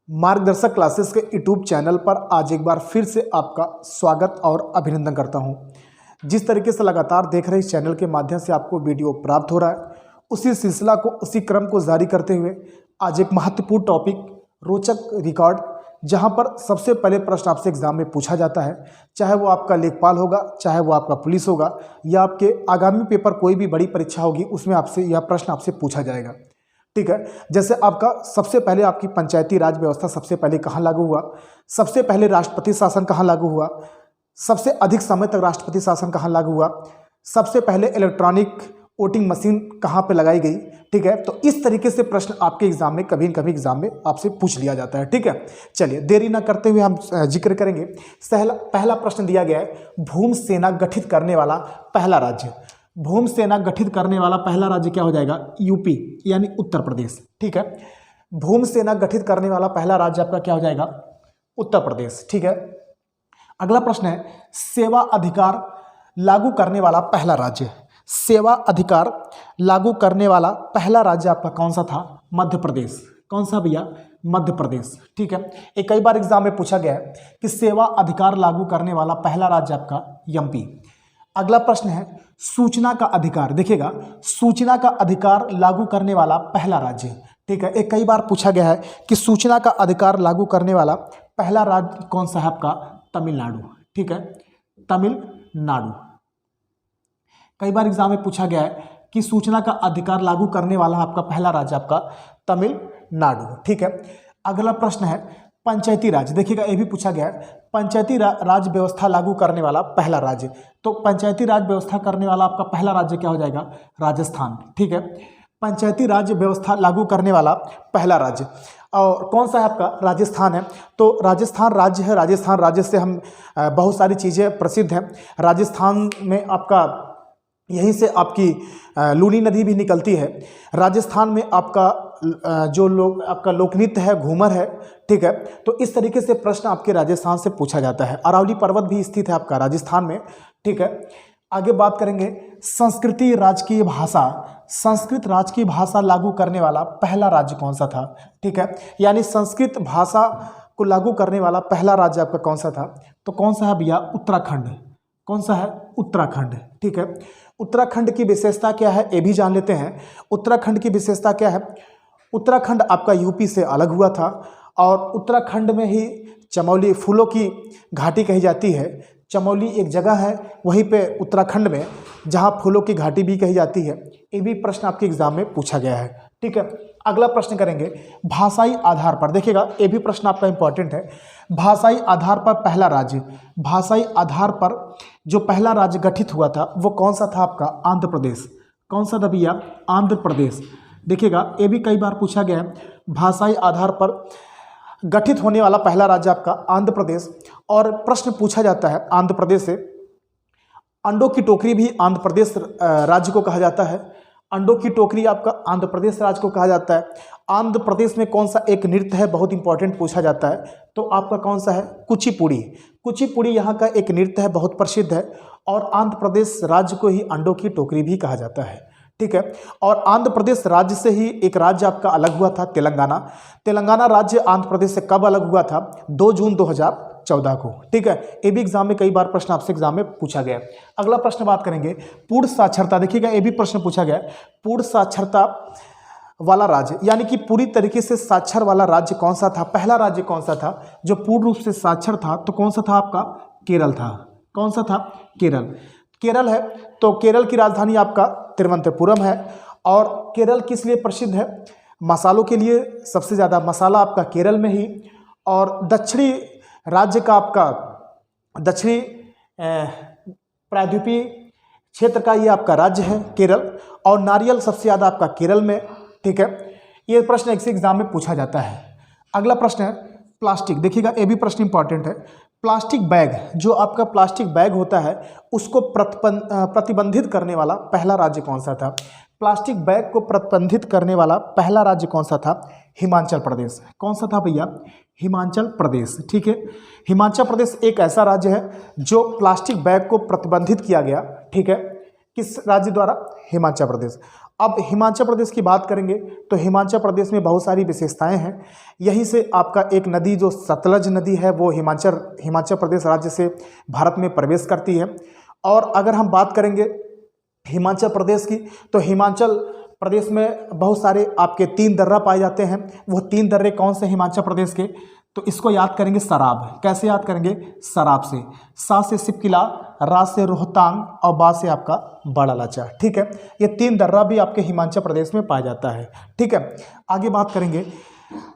मार्गदर्शक क्लासेस के YouTube channel पर आज एक बार फिर से आपका स्वागत और अभिनंदन करता हूं। जिस तरीके से लगातार देख रहे इस चैनल के माध्यम से आपको वीडियो प्राप्त हो रहा है, उसी सिलसिला को उसी क्रम को जारी करते हुए आज एक महत्वपूर्ण टॉपिक, रोचक रिकॉर्ड, जहां पर सबसे पहले प्रश्न आपसे एग्जाम में पूछा जाता है, चाहे वो आपका लेखपाल होगा, चाहे वो आपका पुलिस होगा, या आपके आगामी पेपर कोई भी बड़ी परीक्षा होगी उसमें आपसे यह प्रश्न आपसे पूछा जाएगा। ठीक है, जैसे आपका सबसे पहले आपकी पंचायती राज व्यवस्था सबसे पहले कहाँ लागू हुआ, सबसे पहले राष्ट्रपति शासन कहाँ लागू हुआ, सबसे अधिक समय तक राष्ट्रपति शासन कहाँ लागू हुआ, सबसे पहले इलेक्ट्रॉनिक वोटिंग मशीन कहाँ पे लगाई गई। ठीक है, तो इस तरीके से प्रश्न आपके एग्जाम में कभी न कभी एग्जाम में आपसे पूछ लिया जाता है। ठीक है, चलिए देरी ना करते हुए हम जिक्र करेंगे। पहला प्रश्न दिया गया है, भूमि सेना गठित करने वाला पहला राज्य। भूमि सेना गठित करने वाला पहला राज्य क्या हो जाएगा? यूपी, यानी उत्तर प्रदेश। ठीक है, भूमि सेना गठित करने वाला पहला राज्य आपका क्या हो जाएगा? उत्तर प्रदेश। ठीक है, अगला प्रश्न है, सेवा अधिकार लागू करने वाला पहला राज्य। सेवा अधिकार लागू करने वाला पहला राज्य आपका कौन सा था? मध्य प्रदेश। कौन सा भैया? मध्य प्रदेश। ठीक है, एक कई बार एग्जाम में पूछा गया है कि सेवा अधिकार लागू करने वाला पहला राज्य आपका एमपी। अगला प्रश्न है, सूचना का अधिकार। देखिएगा, सूचना का अधिकार लागू करने वाला पहला राज्य। ठीक है, एक कई बार पूछा गया है कि सूचना का अधिकार लागू करने वाला पहला राज्य कौन सा है आपका? तमिलनाडु। ठीक है, तमिलनाडु। कई बार एग्जाम में पूछा गया है कि सूचना का अधिकार लागू करने वाला आपका पहला राज्य आपका तमिलनाडु। ठीक है, अगला प्रश्न है, पंचायती राज। देखिएगा, ये भी पूछा गया है, पंचायती राज व्यवस्था लागू करने वाला पहला राज्य। तो पंचायती राज व्यवस्था करने वाला आपका पहला राज्य क्या हो जाएगा? राजस्थान। ठीक है, पंचायती राज व्यवस्था लागू करने वाला पहला राज्य और कौन सा है आपका? राजस्थान है। तो राजस्थान राज्य है, राजस्थान राज्य से हम बहुत सारी चीज़ें प्रसिद्ध हैं। राजस्थान में आपका यहीं से आपकी लूनी नदी भी निकलती है। राजस्थान में आपका आपका लोकनृत्य है, घूमर है। ठीक है, तो इस तरीके से प्रश्न आपके राजस्थान से पूछा जाता है। अरावली पर्वत भी स्थित है आपका राजस्थान में। ठीक है, आगे बात करेंगे, संस्कृति राजकीय भाषा। संस्कृत राजकीय भाषा लागू करने वाला पहला राज्य कौन सा था? ठीक है, यानी संस्कृत भाषा को लागू करने वाला पहला राज्य आपका कौन सा था? तो कौन सा है भैया? उत्तराखंड। कौन सा है? उत्तराखंड। ठीक है, उत्तराखंड की विशेषता क्या है ये भी जान लेते हैं। उत्तराखंड की विशेषता क्या है? उत्तराखंड आपका यूपी से अलग हुआ था और उत्तराखंड में ही चमोली फूलों की घाटी कही जाती है। चमोली एक जगह है वहीं पे उत्तराखंड में जहां फूलों की घाटी भी कही जाती है। ये भी प्रश्न आपके एग्जाम में पूछा गया है। ठीक है, अगला प्रश्न करेंगे, भाषाई आधार पर। देखिएगा, ये भी प्रश्न आपका इंपॉर्टेंट है। भाषाई आधार पर पहला राज्य। भाषाई आधार पर जो पहला राज्य गठित हुआ था वो कौन सा था आपका? आंध्र प्रदेश। कौन सा था भैया? आंध्र प्रदेश। देखिएगा, ये भी कई बार पूछा गया है, भाषाई आधार पर गठित होने वाला पहला राज्य आपका आंध्र प्रदेश। और प्रश्न पूछा जाता है आंध्र प्रदेश से, अंडों की टोकरी भी आंध्र प्रदेश राज्य को कहा जाता है। अंडों की टोकरी आपका आंध्र प्रदेश राज्य को कहा जाता है। आंध्र प्रदेश में कौन सा एक नृत्य है, बहुत इंपॉर्टेंट पूछा जाता है, तो आपका कौन सा है? कुचिपुड़ी। कुचिपुड़ी यहाँ का एक नृत्य है, बहुत प्रसिद्ध है और आंध्र प्रदेश राज्य को ही अंडों की टोकरी भी कहा जाता है। ठीक है, और आंध्र प्रदेश राज्य से ही एक राज्य आपका अलग हुआ था, तेलंगाना। तेलंगाना राज्य आंध्र प्रदेश से कब अलग हुआ था? 2 जून 2014 को। ठीक है, ये भी एग्जाम में कई बार प्रश्न आपसे एग्जाम में पूछा गया। अगला प्रश्न बात करेंगे, पूर्ण साक्षरता। देखिएगा, ये भी प्रश्न पूछा गया, पूर्ण साक्षरता वाला राज्य, यानी कि पूरी तरीके से साक्षर वाला राज्य कौन सा था? पहला राज्य कौन सा था जो पूर्ण रूप से साक्षर था? तो कौन सा था आपका? केरल था। कौन सा था? केरल। केरल है, तो केरल की राजधानी आपका तिरुवनंतपुरम है। और केरल किस लिए प्रसिद्ध है? मसालों के लिए। सबसे ज़्यादा मसाला आपका केरल में ही, और दक्षिणी राज्य का आपका दक्षिणी प्रायद्वीपीय क्षेत्र का ये आपका राज्य है केरल, और नारियल सबसे ज़्यादा आपका केरल में। ठीक है, ये प्रश्न एक से एग्जाम में पूछा जाता है। अगला प्रश्न है, प्लास्टिक। देखिएगा, ये भी प्रश्न इंपॉर्टेंट है। प्लास्टिक बैग, जो आपका प्लास्टिक बैग होता है उसको प्रतिबंधित करने वाला पहला राज्य कौन सा था? प्लास्टिक बैग को प्रतिबंधित करने वाला पहला राज्य कौन सा था? हिमाचल प्रदेश। कौन सा था भैया? हिमाचल प्रदेश। ठीक है, हिमाचल प्रदेश एक ऐसा राज्य है जो प्लास्टिक बैग को प्रतिबंधित किया गया। ठीक है, किस राज्य द्वारा? हिमाचल प्रदेश। अब हिमाचल प्रदेश की बात करेंगे तो हिमाचल प्रदेश में बहुत सारी विशेषताएं हैं। यहीं से आपका एक नदी जो सतलज नदी है वो हिमाचल प्रदेश राज्य से भारत में प्रवेश करती है। और अगर हम बात करेंगे हिमाचल प्रदेश की तो हिमाचल प्रदेश में बहुत सारे आपके 3 दर्रा पाए जाते हैं। वो 3 दर्रे कौन से हिमाचल प्रदेश के, तो इसको याद करेंगे सराब। कैसे याद करेंगे? सराब से। सा से सिपकिला, रा से रोहतांग और बा से आपका बड़ा लाचा। ठीक है, ये 3 दर्रा भी आपके हिमाचल प्रदेश में पाया जाता है। ठीक है, आगे बात करेंगे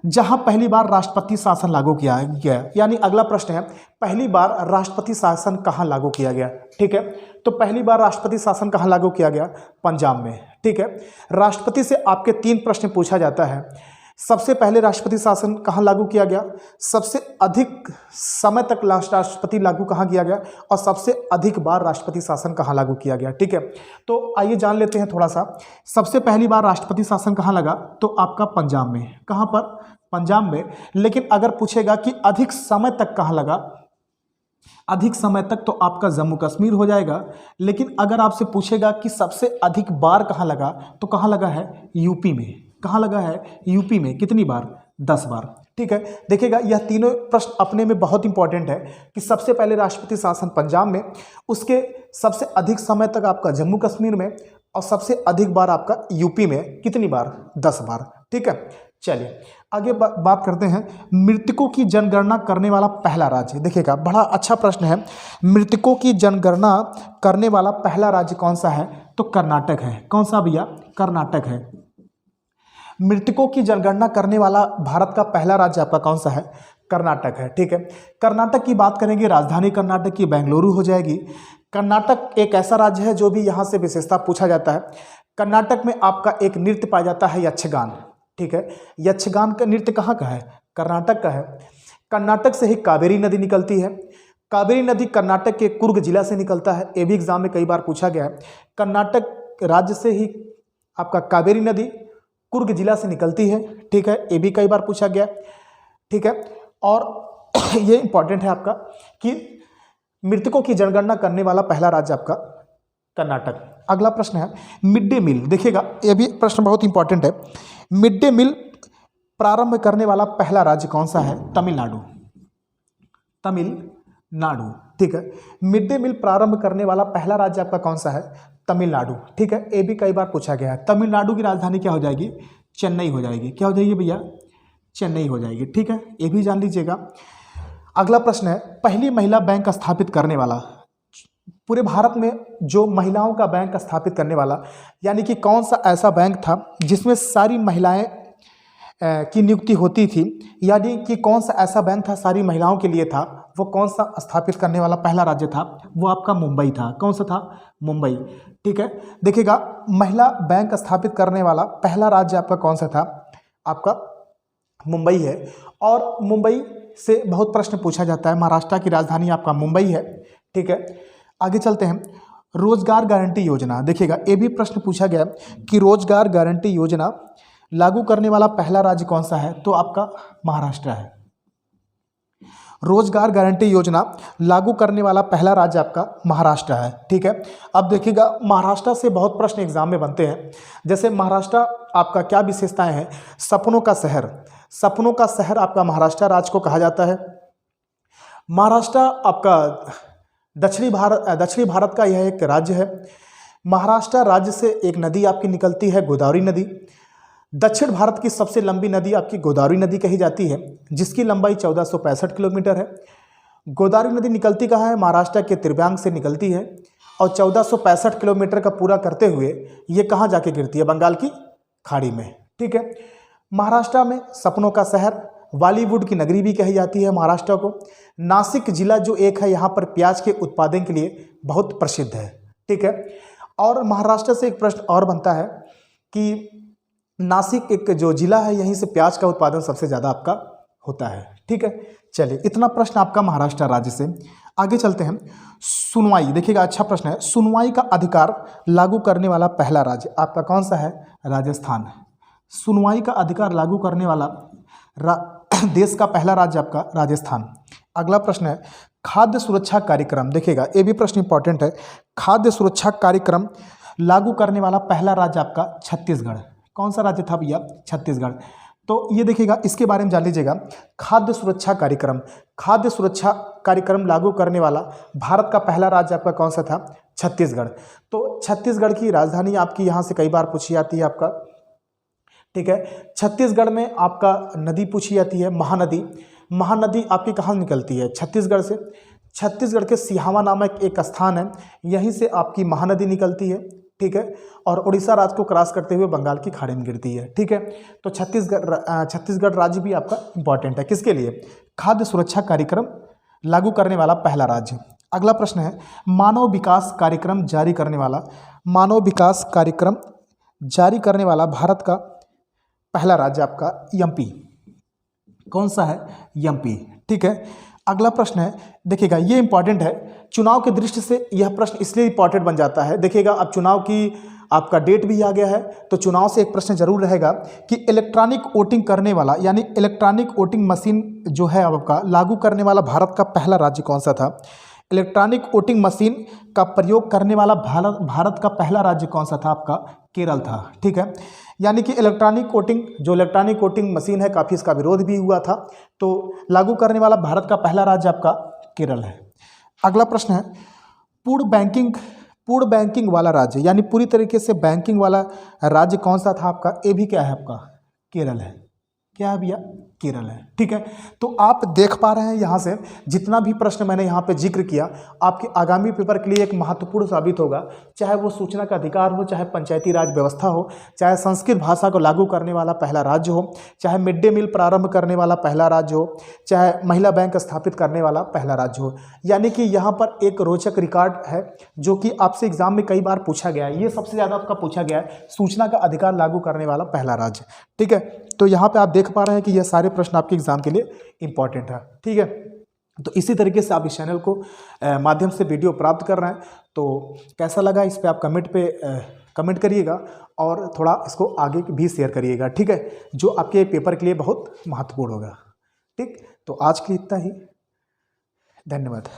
जहां पहली बार राष्ट्रपति शासन लागू किया गया, यानी अगला प्रश्न है पहली बार राष्ट्रपति शासन कहां लागू किया गया। ठीक है, तो पहली बार राष्ट्रपति शासन कहां लागू किया गया? पंजाब में। ठीक है, राष्ट्रपति से आपके 3 प्रश्न पूछा जाता है। सबसे पहले राष्ट्रपति शासन कहां लागू किया गया, सबसे अधिक समय तक राष्ट्रपति लागू कहां किया गया, और सबसे अधिक बार राष्ट्रपति शासन कहां लागू किया गया। ठीक है, तो आइए जान लेते हैं थोड़ा सा। सबसे पहली बार राष्ट्रपति शासन कहां लगा, तो आपका पंजाब में। कहां पर? पंजाब में। लेकिन अगर पूछेगा कि अधिक समय तक कहां लगा, अधिक समय तक तो आपका जम्मू कश्मीर हो जाएगा। लेकिन अगर आपसे पूछेगा कि सबसे अधिक बार कहां लगा, तो कहां लगा है? यूपी में। कहां लगा है? यूपी में। कितनी बार? 10 बार। ठीक है, देखिएगा यह तीनों प्रश्न अपने में बहुत इंपॉर्टेंट है कि सबसे पहले राष्ट्रपति शासन पंजाब में, उसके सबसे अधिक समय तक आपका जम्मू कश्मीर में, और सबसे अधिक बार आपका यूपी में। कितनी बार? 10 बार। ठीक है, चलिए आगे बात करते हैं। मृतकों की जनगणना करने वाला पहला राज्य। देखिएगा बड़ा अच्छा प्रश्न है। मृतकों की जनगणना करने वाला पहला राज्य कौन सा है, तो कर्नाटक है। कौन सा भैया? कर्नाटक है। मृतकों की जनगणना करने वाला भारत का पहला राज्य आपका कौन सा है? कर्नाटक है। ठीक है, कर्नाटक की बात करेंगे, राजधानी कर्नाटक की बेंगलुरु हो जाएगी। कर्नाटक एक ऐसा राज्य है जो भी यहाँ से विशेषता पूछा जाता है। कर्नाटक में आपका एक नृत्य पाया जाता है, यक्षगान। ठीक है, यक्षगान का नृत्य कहाँ का है? कर्नाटक का है। कर्नाटक से ही कावेरी नदी निकलती है। कावेरी नदी कर्नाटक के कुर्ग जिला से निकलता है। ये भी एग्जाम में कई बार पूछा गया है। कर्नाटक राज्य से ही आपका कावेरी नदी कुर्ग जिला से निकलती है। ठीक है, ये भी कई बार पूछा गया। ठीक है, और ये इंपॉर्टेंट है आपका कि मृतकों की जनगणना करने वाला पहला राज्य आपका कर्नाटक। अगला प्रश्न है मिड डे मील। देखिएगा ये भी प्रश्न बहुत इंपॉर्टेंट है। मिड डे मील प्रारंभ करने वाला पहला राज्य कौन सा है? तमिलनाडु। तमिलनाडु। ठीक है, मिड डे मील प्रारंभ करने वाला पहला राज्य आपका कौन सा है? तमिलनाडु। ठीक है, ये भी कई बार पूछा गया है। तमिलनाडु की राजधानी क्या हो जाएगी? चेन्नई हो जाएगी। क्या हो जाएगी भैया? चेन्नई हो जाएगी। ठीक है, ये भी जान लीजिएगा। अगला प्रश्न है पहली महिला बैंक स्थापित करने वाला। पूरे भारत में जो महिलाओं का बैंक स्थापित करने वाला, यानी कि कौन सा ऐसा बैंक था जिसमें सारी महिलाएं की नियुक्ति होती थी, यानी कि कौन सा ऐसा बैंक था सारी महिलाओं के लिए था, वो कौन सा स्थापित करने वाला पहला राज्य था? वो आपका मुंबई था। कौन सा था? मुंबई। ठीक है, देखिएगा महिला बैंक स्थापित करने वाला पहला राज्य आपका कौन सा था? आपका मुंबई है। और मुंबई से बहुत प्रश्न पूछा जाता है। महाराष्ट्र की राजधानी आपका मुंबई है। ठीक है, आगे चलते हैं। रोजगार गारंटी योजना। देखिएगा ये भी प्रश्न पूछा गया कि रोजगार गारंटी योजना लागू करने वाला पहला राज्य कौन सा है? तो आपका महाराष्ट्र है। रोजगार गारंटी योजना लागू करने वाला पहला राज्य आपका महाराष्ट्र है। ठीक है, अब देखिएगा महाराष्ट्र से बहुत प्रश्न एग्जाम में बनते हैं। जैसे महाराष्ट्र आपका क्या विशेषताएं हैं? सपनों का शहर। सपनों का शहर आपका महाराष्ट्र राज्य को कहा जाता है। महाराष्ट्र आपका दक्षिणी भारत का यह एक राज्य है। महाराष्ट्र राज्य से एक नदी आपकी निकलती है, गोदावरी नदी। दक्षिण भारत की सबसे लंबी नदी आपकी गोदावरी नदी कही जाती है, जिसकी लंबाई 1465 किलोमीटर है। गोदावरी नदी निकलती कहाँ है? महाराष्ट्र के त्रिव्यांग से निकलती है और 1465 किलोमीटर का पूरा करते हुए ये कहाँ जाके गिरती है? बंगाल की खाड़ी में। ठीक है, महाराष्ट्र में सपनों का शहर, बॉलीवुड की नगरी भी कही जाती है महाराष्ट्र को। नासिक जिला जो एक है यहाँ पर प्याज के उत्पादन के लिए बहुत प्रसिद्ध है। ठीक है, और महाराष्ट्र से एक प्रश्न और बनता है कि नासिक एक जो जिला है यहीं से प्याज का उत्पादन सबसे ज़्यादा आपका होता है। ठीक है, चलिए इतना प्रश्न आपका महाराष्ट्र राज्य से। आगे चलते हैं। सुनवाई। देखिएगा अच्छा प्रश्न है। सुनवाई का अधिकार लागू करने वाला पहला राज्य आपका कौन सा है? राजस्थान। सुनवाई का अधिकार लागू करने वाला देश का पहला राज्य आपका राजस्थान। अगला प्रश्न है खाद्य सुरक्षा कार्यक्रम। देखिएगा ये भी प्रश्न इंपॉर्टेंट है। खाद्य सुरक्षा कार्यक्रम लागू करने वाला पहला राज्य आपका छत्तीसगढ़। कौन सा राज्य था भैया? छत्तीसगढ़। तो ये देखिएगा, इसके बारे में जान लीजिएगा। खाद्य सुरक्षा कार्यक्रम, खाद्य सुरक्षा कार्यक्रम लागू करने वाला भारत का पहला राज्य आपका कौन सा था? छत्तीसगढ़। तो छत्तीसगढ़ की राजधानी आपकी यहाँ से कई बार पूछी जाती है आपका, ठीक है। छत्तीसगढ़ में आपका नदी पूछी जाती है, महानदी। महानदी आपकी कहाँ निकलती है? छत्तीसगढ़ से। छत्तीसगढ़ के सिहावा नामक एक स्थान है, यहीं से आपकी महानदी निकलती है, ठीक है। और उड़ीसा राज्य को क्रॉस करते हुए बंगाल की खाड़ी में गिरती है, ठीक है। तो छत्तीसगढ़ राज्य भी आपका इंपॉर्टेंट है। किसके लिए? खाद्य सुरक्षा कार्यक्रम लागू करने वाला पहला राज्य। अगला प्रश्न है, मानव विकास कार्यक्रम जारी करने वाला, मानव विकास कार्यक्रम जारी करने वाला भारत का पहला राज्य आपका एमपी। कौन सा है? एमपी, ठीक है। अगला प्रश्न है, देखिएगा ये इंपॉर्टेंट है, चुनाव की दृष्टि से यह प्रश्न इसलिए इंपॉर्टेंट बन जाता है। देखिएगा अब चुनाव की आपका डेट भी आ गया है, तो चुनाव से एक प्रश्न जरूर रहेगा कि इलेक्ट्रॉनिक वोटिंग करने वाला, यानी इलेक्ट्रॉनिक वोटिंग मशीन जो है आपका लागू करने वाला भारत का पहला राज्य कौन सा था? इलेक्ट्रॉनिक वोटिंग मशीन का प्रयोग करने वाला भारत का पहला राज्य कौन सा था? आपका केरल था, ठीक है। यानी कि इलेक्ट्रॉनिक वोटिंग मशीन है, काफ़ी इसका विरोध भी हुआ था, तो लागू करने वाला भारत का पहला राज्य आपका केरल है। अगला प्रश्न है, पूर्ण बैंकिंग वाला राज्य, यानी पूरी तरीके से बैंकिंग वाला राज्य कौन सा था आपका? ये भी क्या है आपका? केरल है। क्या है भैया? केरल है, ठीक है। तो आप देख पा रहे हैं यहाँ से जितना भी प्रश्न मैंने यहाँ पे जिक्र किया आपके आगामी पेपर के लिए एक महत्वपूर्ण साबित होगा, चाहे वो सूचना का अधिकार हो, चाहे पंचायती राज व्यवस्था हो, चाहे संस्कृत भाषा को लागू करने वाला पहला राज्य हो, चाहे मिड डे मील प्रारंभ करने वाला पहला राज्य हो, चाहे महिला बैंक स्थापित करने वाला पहला राज्य हो। यानी कि यहाँ पर एक रोचक रिकॉर्ड है जो कि आपसे एग्जाम में कई बार पूछा गया है। ये सबसे ज़्यादा आपका पूछा गया है, सूचना का अधिकार लागू करने वाला पहला राज्य, ठीक है। तो यहाँ पे आप देख पा रहे हैं कि ये सारे प्रश्न आपके एग्जाम के लिए इंपॉर्टेंट है, ठीक है। तो इसी तरीके से आप इस चैनल को माध्यम से वीडियो प्राप्त कर रहे हैं, तो कैसा लगा इस पे आप कमेंट करिएगा और थोड़ा इसको आगे भी शेयर करिएगा, ठीक है, जो आपके पेपर के लिए बहुत महत्वपूर्ण होगा, ठीक। तो आज के लिए इतना ही, धन्यवाद।